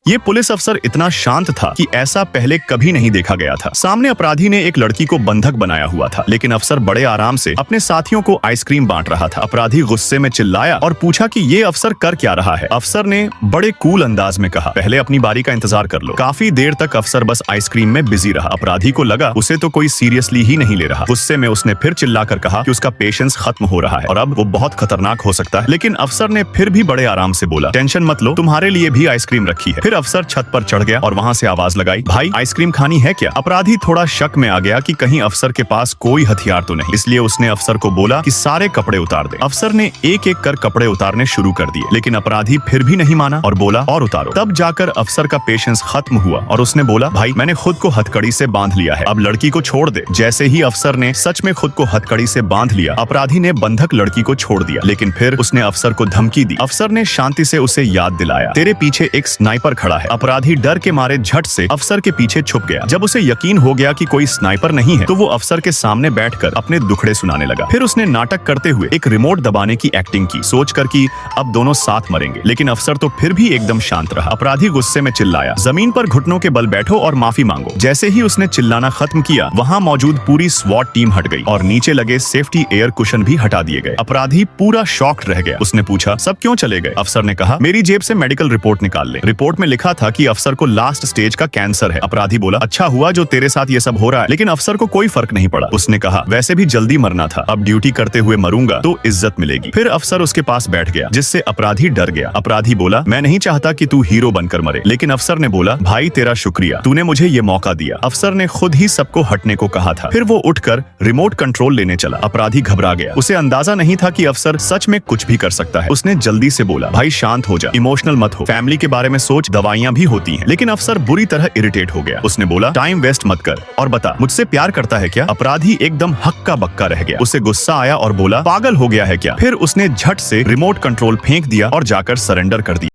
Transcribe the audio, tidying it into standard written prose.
ये पुलिस अफसर इतना शांत था कि ऐसा पहले कभी नहीं देखा गया था। सामने अपराधी ने एक लड़की को बंधक बनाया हुआ था, लेकिन अफसर बड़े आराम से अपने साथियों को आइसक्रीम बांट रहा था। अपराधी गुस्से में चिल्लाया और पूछा कि ये अफसर कर क्या रहा है। अफसर ने बड़े कूल अंदाज में कहा, पहले अपनी बारी का इंतजार कर लो। काफी देर तक अफसर बस आइसक्रीम में बिजी रहा। अपराधी को लगा उसे तो कोई सीरियसली ही नहीं ले रहा। गुस्से में उसने फिर चिल्लाकर कहा कि उसका पेशेंस खत्म हो रहा है और अब वो बहुत खतरनाक हो सकता है। लेकिन अफसर ने फिर भी बड़े आराम से बोला, टेंशन मत लो, तुम्हारे लिए भी आइसक्रीम रखी है। फिर अफसर छत पर चढ़ गया और वहां से आवाज लगाई, भाई आइसक्रीम खानी है क्या? अपराधी थोड़ा शक में आ गया कि कहीं अफसर के पास कोई हथियार तो नहीं, इसलिए उसने अफसर को बोला कि सारे कपड़े उतार दे। अफसर ने एक एक कर कपड़े उतारने शुरू कर दिए, लेकिन अपराधी फिर भी नहीं माना और बोला और उतारो। तब जाकर अफसर का पेशेंस खत्म हुआ और उसने बोला, भाई मैंने खुद को हथकड़ी से बांध लिया है, अब लड़की को छोड़ दे। जैसे ही अफसर ने सच में खुद को हथकड़ी से बांध लिया, अपराधी ने बंधक लड़की को छोड़ दिया, लेकिन फिर उसने अफसर को धमकी दी। अफसर ने शांति से उसे याद दिलाया, तेरे पीछे एक स्नाइपर खड़ा है। अपराधी डर के मारे झट से अफसर के पीछे छुप गया। जब उसे यकीन हो गया कि कोई स्नाइपर नहीं है, तो वो अफसर के सामने बैठकर अपने दुखड़े सुनाने लगा। फिर उसने नाटक करते हुए एक रिमोट दबाने की एक्टिंग की, सोचकर कि अब दोनों साथ मरेंगे। लेकिन अफसर तो फिर भी एकदम शांत रहा। अपराधी गुस्से में चिल्लाया, जमीन पर घुटनों के बल बैठो और माफी मांगो। जैसे ही उसने चिल्लाना खत्म किया, वहां मौजूद पूरी स्वॉट टीम हट गई और नीचे लगे सेफ्टी एयर कुशन भी हटा दिए गए। अपराधी पूरा शॉक्ड रह गया। उसने पूछा, सब क्यों चले गए? अफसर ने कहा, मेरी जेब से मेडिकल रिपोर्ट निकाल ले। रिपोर्ट में लिखा था कि अफसर को लास्ट स्टेज का कैंसर है। अपराधी बोला, अच्छा हुआ जो तेरे साथ ये सब हो रहा है। लेकिन अफसर को कोई फर्क नहीं पड़ा। उसने कहा, वैसे भी जल्दी मरना था, अब ड्यूटी करते हुए मरूंगा तो इज्जत मिलेगी। फिर अफसर उसके पास बैठ गया, जिससे अपराधी डर गया। अपराधी बोला, मैं नहीं चाहता कि तू हीरो बनकर मरे। लेकिन अफसर ने बोला, भाई तेरा शुक्रिया, तूने मुझे ये मौका दिया। अफसर ने खुद ही सबको हटने को कहा था। फिर वो उठकर रिमोट कंट्रोल लेने चला। अपराधी घबरा गया। उसे अंदाजा नहीं था कि अफसर सच में कुछ भी कर सकता है। उसने जल्दी से बोला, भाई शांत हो जा, इमोशनल मत हो, फैमिली के बारे में सोच, दवाइयां भी होती हैं। लेकिन अफसर बुरी तरह इरिटेट हो गया। उसने बोला, टाइम वेस्ट मत कर और बता, मुझसे प्यार करता है क्या? अपराधी एकदम हक्का बक्का रह गया। उसे गुस्सा आया और बोला, पागल हो गया है क्या? फिर उसने झट से रिमोट कंट्रोल फेंक दिया और जाकर सरेंडर कर दिया।